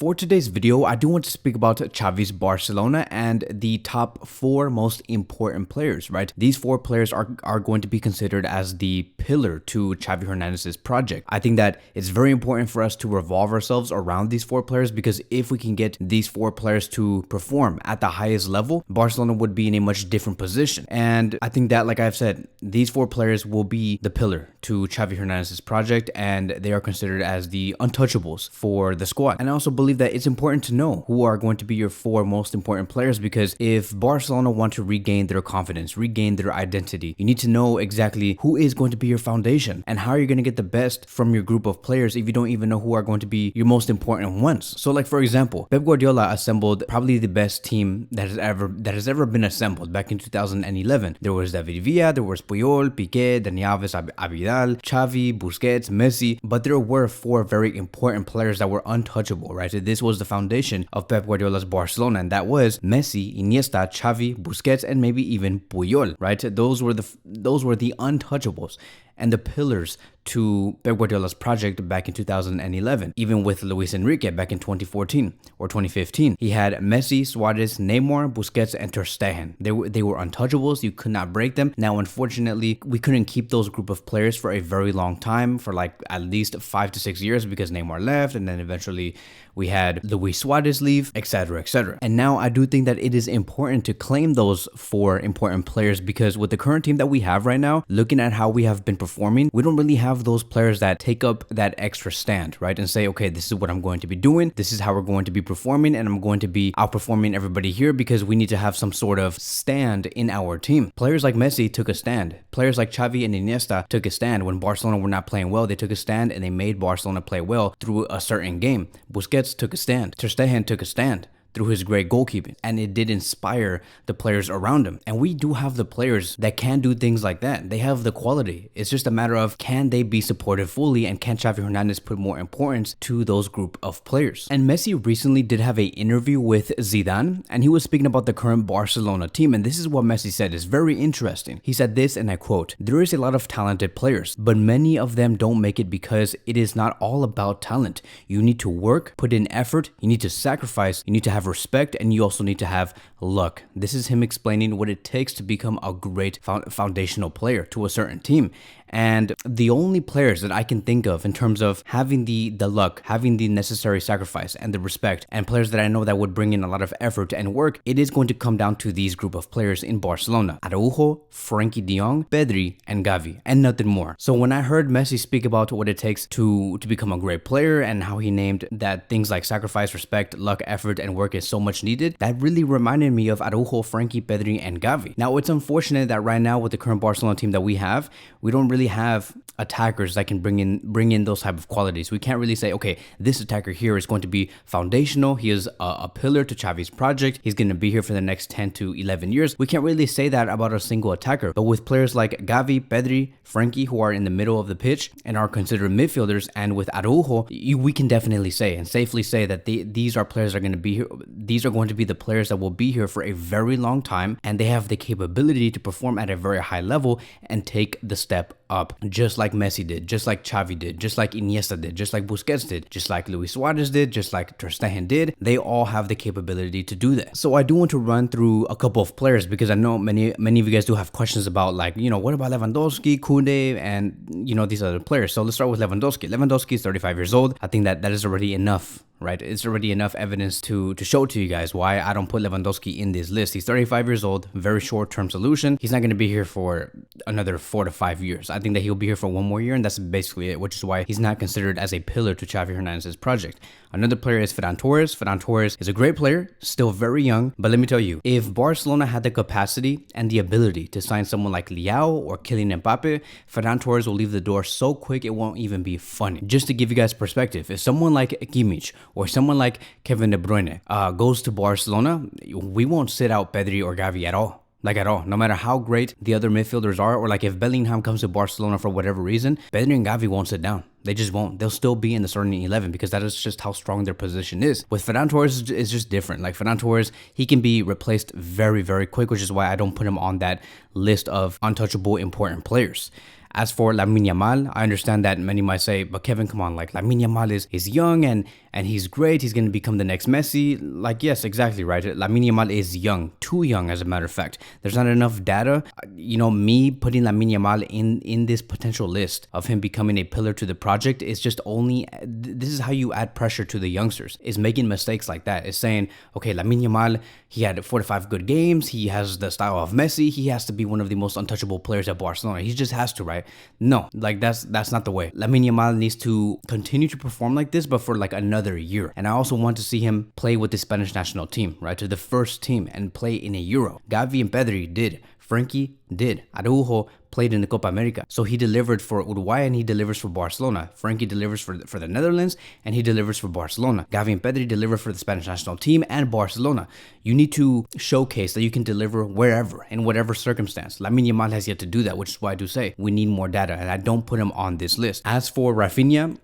For today's video, I do want to speak about Xavi's Barcelona and the top 4 most important players, right? These 4 players are going to be considered as the pillar to Xavi Hernandez's project. I think that it's very important for us to revolve ourselves around these 4 players, because if we can get these 4 players to perform at the highest level, Barcelona would be in a much different position. And I think that, like I've said, these 4 players will be the pillar to Xavi Hernandez's project, and they are considered as the untouchables for the squad. And I also believe that it's important to know who are going to be your 4 most important players, because if Barcelona want to regain their confidence, regain their identity, you need to know exactly who is going to be your foundation and how you're going to get the best from your group of players if you don't even know who are going to be your most important ones. So, like, for example, Pep Guardiola assembled probably the best team that has ever been assembled back in 2011. There was David Villa, there was Puyol, Piqué, Dani Alves, Abidal, Xavi, Busquets, Messi, but there were 4 very important players that were untouchable, right? This was the foundation of Pep Guardiola's Barcelona, and that was Messi, Iniesta, Xavi, Busquets, and maybe even Puyol, right? Those were the untouchables and the pillars to Pep Guardiola's project back in 2011. Even with Luis Enrique back in 2014 or 2015, he had Messi, Suarez, Neymar, Busquets, and Ter Stegen. They were untouchables. You could not break them. Now, unfortunately, we couldn't keep those group of players for a very long time, for like at least 5 to 6 years, because Neymar left, and then eventually we had Luis Suarez leave, etc., etc. And now I do think that it is important to claim those 4 important players, because with the current team that we have right now, looking at how we have been performing, we don't really have those players that take up that extra stand, right? And say, okay, this is what I'm going to be doing. This is how we're going to be performing, and I'm going to be outperforming everybody here, because we need to have some sort of stand in our team. Players like Messi took a stand. Players like Xavi and Iniesta took a stand. When Barcelona were not playing well, they took a stand and they made Barcelona play well through a certain game. Busquets took a stand. Ter Stegen took a stand through his great goalkeeping, and it did inspire the players around him. And we do have the players that can do things like that. They have the quality. It's just a matter of, can they be supported fully, and can Xavi Hernandez put more importance to those group of players? And Messi recently did have an interview with Zidane, and he was speaking about the current Barcelona team, and this is what Messi said. Is very interesting. He said this, and I quote, "There is a lot of talented players, but many of them don't make it because it is not all about talent. You need to work, put in effort, you need to sacrifice, you need to have respect, and you also need to have luck." This is him explaining what it takes to become a great foundational player to a certain team. And the only players that I can think of in terms of having the luck, having the necessary sacrifice and the respect, and players that I know that would bring in a lot of effort and work, it is going to come down to these group of players in Barcelona: Araujo, Frenkie de Jong, Pedri, and Gavi, and nothing more. So when I heard Messi speak about what it takes to become a great player, and how he named that things like sacrifice, respect, luck, effort, and work is so much needed, that really reminded me of Araujo, Frenkie, Pedri, and Gavi. Now, it's unfortunate that right now with the current Barcelona team that we have, we don't really have attackers that can bring in those type of qualities. We can't really say, okay, this attacker here is going to be foundational. He is a pillar to Xavi's project. He's going to be here for the next 10 to 11 years. We can't really say that about a single attacker. But with players like Gavi, Pedri, Frenkie, who are in the middle of the pitch and are considered midfielders, and with Araujo, we can definitely say and safely say that these are players that are going to be here. These are going to be the players that will be here for a very long time, and they have the capability to perform at a very high level and take the step up, just like Messi did, just like Xavi did, just like Iniesta did, just like Busquets did, just like Luis Suarez did, just like Ter Stegen did. They all have the capability to do that. So I do want to run through a couple of players, because I know many of you guys do have questions about, like, what about Lewandowski, Koundé, and these other players. So let's start with Lewandowski. Lewandowski is 35 years old. I think that is already enough, right? It's already enough evidence to show to you guys why I don't put Lewandowski in this list. He's 35 years old, very short-term solution. He's not going to be here for another 4 to 5 years. I think that he'll be here for 1 more year, and that's basically it, which is why he's not considered as a pillar to Xavi Hernandez's project. Another player is Ferran Torres. Ferran Torres is a great player, still very young, but let me tell you, if Barcelona had the capacity and the ability to sign someone like Leao or Kylian Mbappe, Ferran Torres will leave the door so quick it won't even be funny. Just to give you guys perspective, if someone like Kimmich or someone like Kevin De Bruyne goes to Barcelona, we won't sit out Pedri or Gavi at all. Like, at all. No matter how great the other midfielders are, or like if Bellingham comes to Barcelona for whatever reason, Pedri and Gavi won't sit down. They just won't. They'll still be in the starting 11, because that is just how strong their position is. With Ferran Torres, it's just different. Like, Ferran Torres, he can be replaced very, very quick, which is why I don't put him on that list of untouchable important players. As for Lamine Yamal, I understand that many might say, but Kevin, come on, like Lamine Yamal is young and he's great. He's going to become the next Messi. Like, yes, exactly, right? Lamine Yamal is young, too young, as a matter of fact. There's not enough data. Me putting Lamine Yamal in this potential list of him becoming a pillar to the project is just only, this is how you add pressure to the youngsters, is making mistakes like that. It's saying, okay, Lamine Yamal, he had 4 to 5 good games. He has the style of Messi. He has to be one of the most untouchable players at Barcelona. He just has to, right? No, like that's not the way. Lamine Yamal needs to continue to perform like this, but for like another year. And I also want to see him play with the Spanish national team, right? To the first team and play in a Euro. Gavi and Pedri did. Frenkie did. Araujo played in the Copa America. So he delivered for Uruguay and he delivers for Barcelona. Frenkie delivers for the Netherlands and he delivers for Barcelona. Gavi and Pedri deliver for the Spanish national team and Barcelona. You need to showcase that you can deliver wherever, in whatever circumstance. Lamine Yamal has yet to do that, which is why I do say we need more data, and I don't put him on this list. As for Rafinha,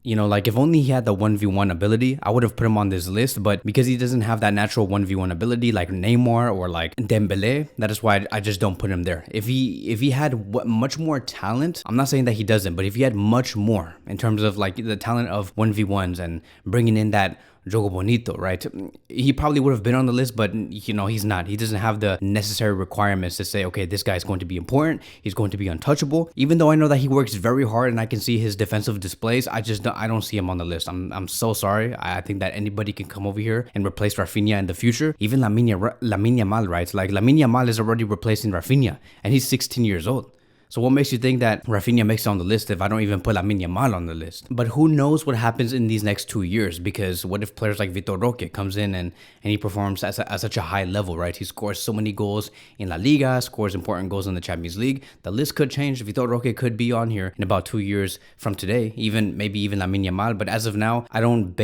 like if only he had the 1v1 ability, I would have put him on this list. But because he doesn't have that natural 1v1 ability like Neymar or like Dembele, that is why I just don't put him there. If he had much more talent, I'm not saying that he doesn't, but if he had much more in terms of like the talent of 1v1s and bringing in that Jogo Bonito, right? He probably would have been on the list, but he's not. He doesn't have the necessary requirements to say, okay, this guy's going to be important. He's going to be untouchable. Even though I know that he works very hard and I can see his defensive displays, I don't see him on the list. I'm so sorry. I think that anybody can come over here and replace Rafinha in the future. Even Lamine Yamal, right? Like Lamine Yamal is already replacing Rafinha and he's 16 years old. So what makes you think that Rafinha makes it on the list if I don't even put Lamine Yamal on the list? But who knows what happens in these next 2 years? Because what if players like Vitor Roque comes in and he performs at such a high level, right? He scores so many goals in La Liga, scores important goals in the Champions League. The list could change. Vitor Roque could be on here in about 2 years from today, maybe even Lamine Yamal. But as of now, I don't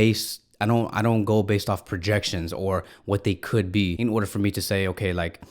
go based off projections or what they could be in order for me to say, okay, like,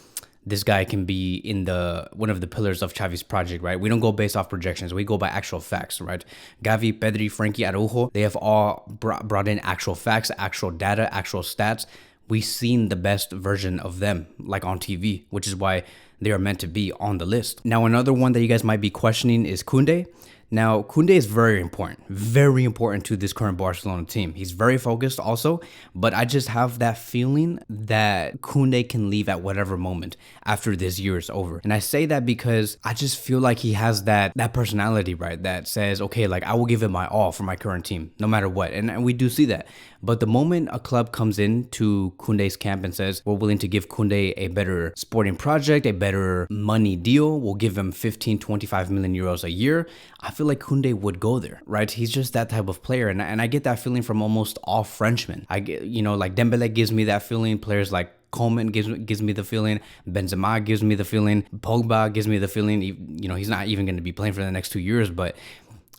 this guy can be in one of the pillars of Xavi's project, right? We don't go based off projections. We go by actual facts, right? Gavi, Pedri, Frenkie, Araujo, they have all brought in actual facts, actual data, actual stats. We've seen the best version of them, like on TV, which is why they are meant to be on the list. Now, another one that you guys might be questioning is Koundé. Now, Koundé is very important to this current Barcelona team. He's very focused also, but I just have that feeling that Koundé can leave at whatever moment after this year is over. And I say that because I just feel like he has that personality, right? That says, okay, like I will give it my all for my current team, no matter what. And we do see that. But the moment a club comes into Koundé's camp and says, we're willing to give Koundé a better sporting project, a better money deal, we'll give him 15, 25 million euros a year, I feel like Koundé would go there, right? He's just that type of player. And I get that feeling from almost all Frenchmen. I get, like Dembele gives me that feeling. Players like Coleman gives me the feeling. Benzema gives me the feeling. Pogba gives me the feeling. He's not even going to be playing for the next 2 years, but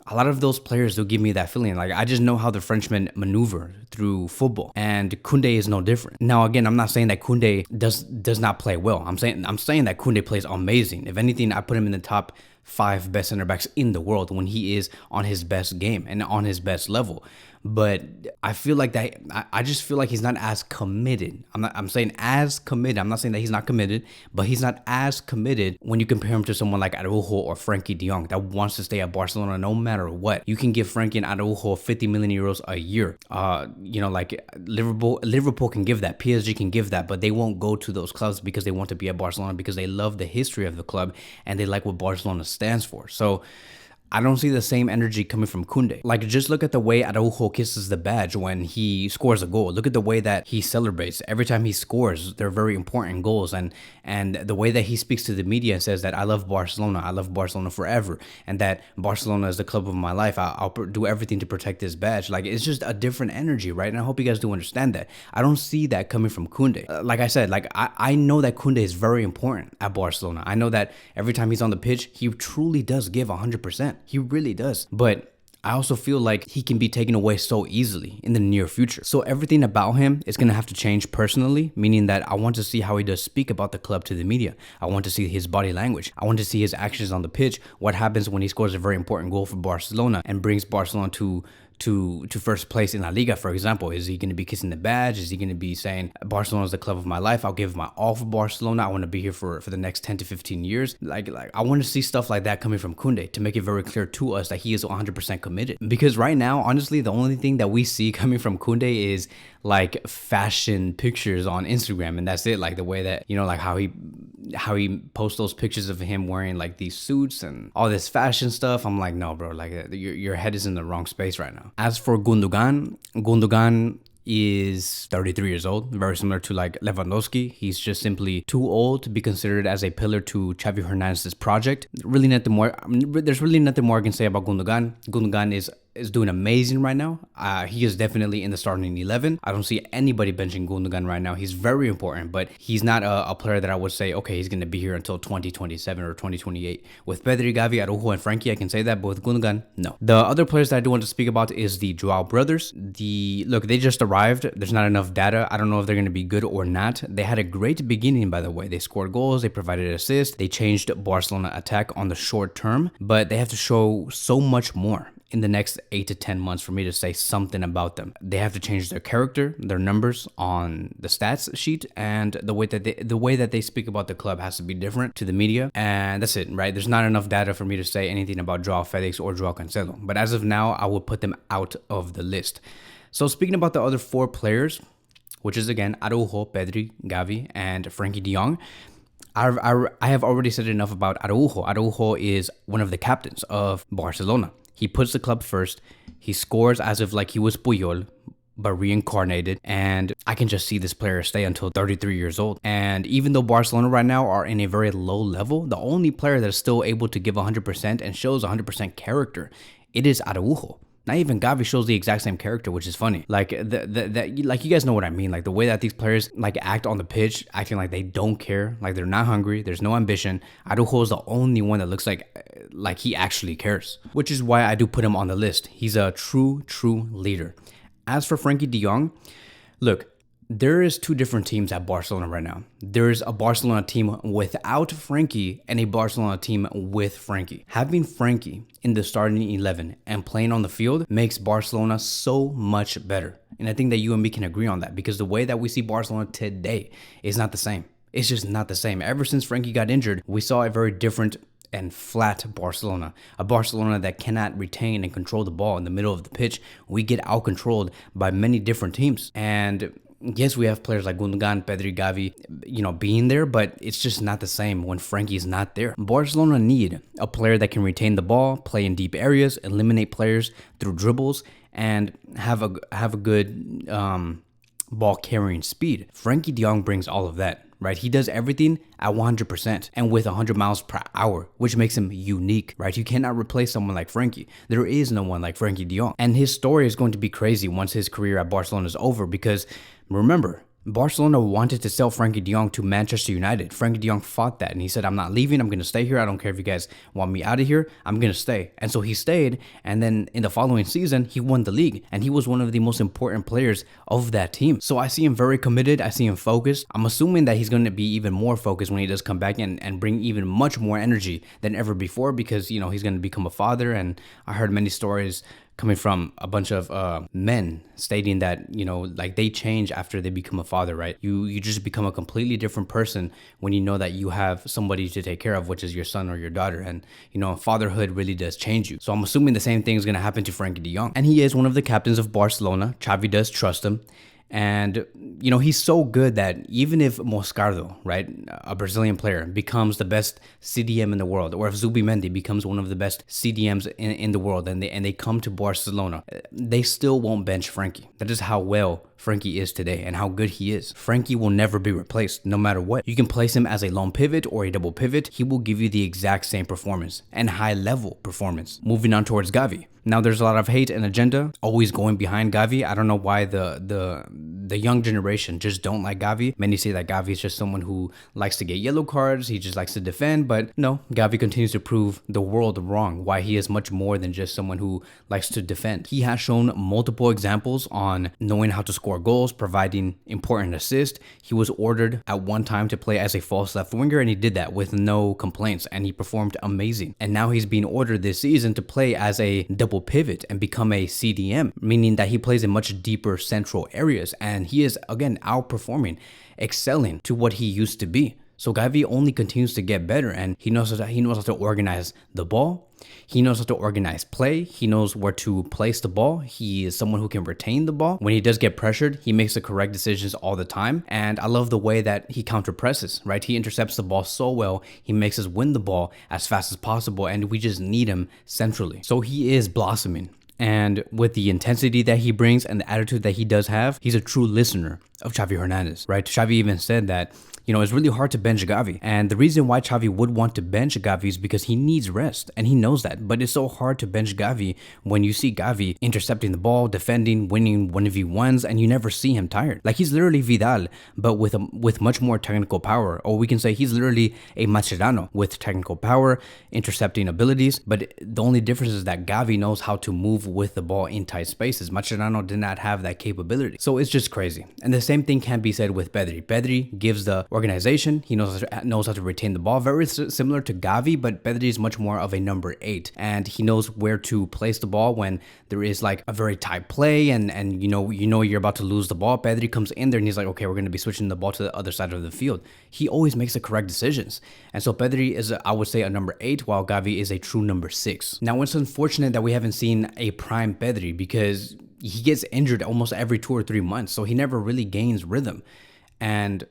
a lot of those players will give me that feeling. Like, I just know how the Frenchmen maneuver through football, and Koundé is no different. Now, again, I'm not saying that Koundé does not play well. I'm saying that Koundé plays amazing. If anything, I put him in the top 5 best center backs in the world when he is on his best game and on his best level. But I feel like that. I just feel like he's not as committed. I'm saying as committed. I'm not saying that he's not committed, but he's not as committed when you compare him to someone like Araujo or Frenkie de Jong that wants to stay at Barcelona no matter what. You can give Frenkie and Araujo 50 million euros a year. Like Liverpool can give that, PSG can give that, but they won't go to those clubs because they want to be at Barcelona, because they love the history of the club and they like what Barcelona stands for. So I don't see the same energy coming from Koundé. Like, just look at the way Araujo kisses the badge when he scores a goal. Look at the way that he celebrates every time he scores. They're very important goals. And the way that he speaks to the media and says that I love Barcelona forever, and that Barcelona is the club of my life. I'll do everything to protect this badge. Like, it's just a different energy, right? And I hope you guys do understand that. I don't see that coming from Koundé. Like I said, I know that Koundé is very important at Barcelona. I know that every time he's on the pitch, he truly does give 100%. He really does. But I also feel like he can be taken away so easily in the near future. So everything about him is going to have to change personally, meaning that I want to see how he does speak about the club to the media. I want to see his body language. I want to see his actions on the pitch. What happens when he scores a very important goal for Barcelona and brings Barcelona to to first place in La Liga, for example? Is he going to be kissing the badge? Is he going to be saying, Barcelona is the club of my life, I'll give my all for Barcelona, I want to be here for the next 10 to 15 years? Like I want to see stuff like that coming from Koundé to make it very clear to us that he is 100% committed. Because right now, honestly, the only thing that we see coming from Koundé is like fashion pictures on Instagram, and that's it. Like the way that, like how he posts those pictures of him wearing like these suits and all this fashion stuff. I'm like, no, bro, like your head is in the wrong space right now. As for Gundogan is 33 years old, very similar to like Lewandowski. He's just simply too old to be considered as a pillar to Xavi Hernandez's project. There's really nothing more I can say about Gundogan. Gundogan is doing amazing right now. He is definitely in the starting 11. I don't see anybody benching Gundogan right now. He's very important, but he's not a player that I would say, okay, he's going to be here until 2027 or 2028. With Pedri, Gavi, Araujo, and Frenkie, I can say that, but with Gundogan, no. The other players that I do want to speak about is the Joao brothers. Look, they just arrived. There's not enough data. I don't know if they're going to be good or not. They had a great beginning, by the way. They scored goals. They provided assists. They changed Barcelona attack on the short term, but they have to show so much more in the next 8 to 10 months for me to say something about them. They have to change their character, their numbers on the stats sheet, and the way that they speak about the club has to be different to the media. And that's it, right? There's not enough data for me to say anything about Joao Felix or Joao Cancelo. But as of now, I would put them out of the list. So speaking about the other 4 players, which is again Araujo, Pedri, Gavi, and Frenkie de Jong, I have already said enough about Araujo. Araujo is one of the captains of Barcelona. He puts the club first. He scores as if like he was Puyol, but reincarnated. And I can just see this player stay until 33 years old. And even though Barcelona right now are in a very low level, the only player that is still able to give 100% and shows 100% character, it is Araujo. Not even Gavi shows the exact same character, which is funny. Like like you guys know what I mean. Like the way that these players like act on the pitch, acting like they don't care, like they're not hungry, there's no ambition. Araujo is the only one that looks like he actually cares, which is why I do put him on the list. He's a true leader. As for Frenkie de Jong, look, there is 2 different teams at Barcelona right now. There's a Barcelona team without Frenkie and a Barcelona team with Frenkie. Having Frenkie in the starting 11 and playing on the field makes Barcelona so much better. And I think that you and me can agree on that, because the way that we see Barcelona today is not the same. It's just not the same. Ever since Frenkie got injured, we saw a very different and flat Barcelona, a Barcelona that cannot retain and control the ball in the middle of the pitch. We get out-controlled by many different teams. And yes, we have players like Gundogan, Pedri, Gavi, being there, but it's just not the same when Frenkie's not there. Barcelona need a player that can retain the ball, play in deep areas, eliminate players through dribbles, and have a good ball carrying speed. Frenkie de Jong brings all of that. Right, he does everything at 100% and with 100 miles per hour, which makes him unique, right? You cannot replace someone like Frenkie. There is no one like Frenkie de Jong. And his story is going to be crazy once his career at Barcelona is over, because remember, Barcelona wanted to sell Frenkie de Jong to Manchester United. Frenkie de Jong fought that, and he said, I'm not leaving. I'm going to stay here. I don't care if you guys want me out of here. I'm going to stay. And so he stayed, and then in the following season, he won the league, and he was one of the most important players of that team. So I see him very committed. I see him focused. I'm assuming that he's going to be even more focused when he does come back and bring even much more energy than ever before, because, he's going to become a father, and I heard many stories coming from a bunch of men stating that, like they change after they become a father, right? You just become a completely different person when you know that you have somebody to take care of, which is your son or your daughter. And, fatherhood really does change you. So I'm assuming the same thing is going to happen to Frenkie de Jong. And he is one of the captains of Barcelona. Xavi does trust him. And, he's so good that even if Moscardo, right, a Brazilian player, becomes the best CDM in the world, or if Zubimendi becomes one of the best CDMs in the world, and they come to Barcelona, they still won't bench Frenkie. That is how well Frenkie is today and how good he is. Frenkie will never be replaced, no matter what. You can place him as a lone pivot or a double pivot. He will give you the exact same performance and high level performance. Moving on towards Gavi. Now, there's a lot of hate and agenda always going behind Gavi. I don't know why the young generation just don't like Gavi. Many say that Gavi is just someone who likes to get yellow cards. He just likes to defend. But no, Gavi continues to prove the world wrong, why he is much more than just someone who likes to defend. He has shown multiple examples on knowing how to score score goals, providing important assists. He was ordered at one time to play as a false left winger, and he did that with no complaints, and he performed amazing. And now he's being ordered this season to play as a double pivot and become a CDM, meaning that he plays in much deeper central areas, and he is again outperforming, excelling to what he used to be. So Gavi only continues to get better, and he knows how to organize the ball. He knows how to organize play. He knows where to place the ball. He is someone who can retain the ball. When he does get pressured, he makes the correct decisions all the time. And I love the way that he counter presses, right? He intercepts the ball so well. He makes us win the ball as fast as possible, and we just need him centrally. So he is blossoming. And with the intensity that he brings and the attitude that he does have, he's a true listener of Xavi Hernandez, right? Xavi even said that, it's really hard to bench Gavi. And the reason why Xavi would want to bench Gavi is because he needs rest, and he knows that. But it's so hard to bench Gavi when you see Gavi intercepting the ball, defending, winning 1v1s, and you never see him tired. Like, he's literally Vidal, but with much more technical power. Or we can say he's literally a Mascherano with technical power, intercepting abilities. But the only difference is that Gavi knows how to move with the ball in tight spaces. Mascherano did not have that capability. So it's just crazy. And the same thing can be said with Pedri. Pedri gives the organization. He knows how to retain the ball. Very similar to Gavi, but Pedri is much more of a number 8, and he knows where to place the ball when there is like a very tight play, and you know you're about to lose the ball. Pedri comes in there and he's like, okay, we're going to be switching the ball to the other side of the field. He always makes the correct decisions, and so Pedri is, I would say, a number 8, while Gavi is a true number 6. Now, it's unfortunate that we haven't seen a prime Pedri because he gets injured almost every 2 or 3 months, so he never really gains rhythm. And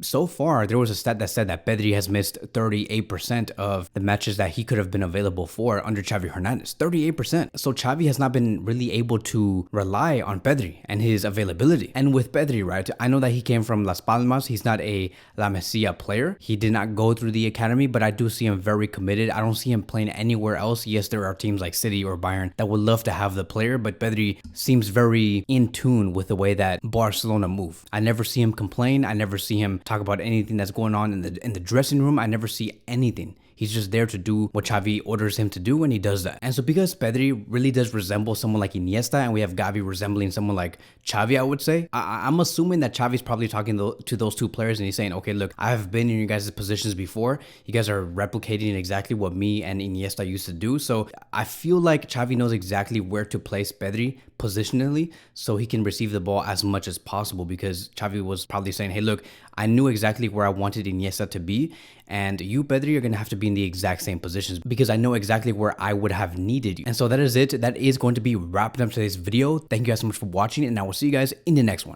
so far, there was a stat that said that Pedri has missed 38% of the matches that he could have been available for under Xavi Hernandez. 38%. So Xavi has not been really able to rely on Pedri and his availability. And with Pedri, right, I know that he came from Las Palmas. He's not a La Masia player. He did not go through the academy, but I do see him very committed. I don't see him playing anywhere else. Yes, there are teams like City or Bayern that would love to have the player, but Pedri seems very in tune with the way that Barcelona move. I never see him complain. I never see him talk about anything that's going on in the dressing room. I never see anything. He's just there to do what Xavi orders him to do, and he does that. And so because Pedri really does resemble someone like Iniesta, and we have Gavi resembling someone like Xavi, I would say, I'm assuming that Xavi's probably talking to those two players, and he's saying, okay, look, I have been in your guys' positions before. You guys are replicating exactly what me and Iniesta used to do. So I feel like Xavi knows exactly where to place Pedri positionally so he can receive the ball as much as possible, because Xavi was probably saying, hey, look, I knew exactly where I wanted Iniesta to be, and you, Pedri, are going to have to be in the exact same positions because I know exactly where I would have needed you. And so that is it. That is going to be wrapping up today's video. Thank you guys so much for watching, and I will see you guys in the next one.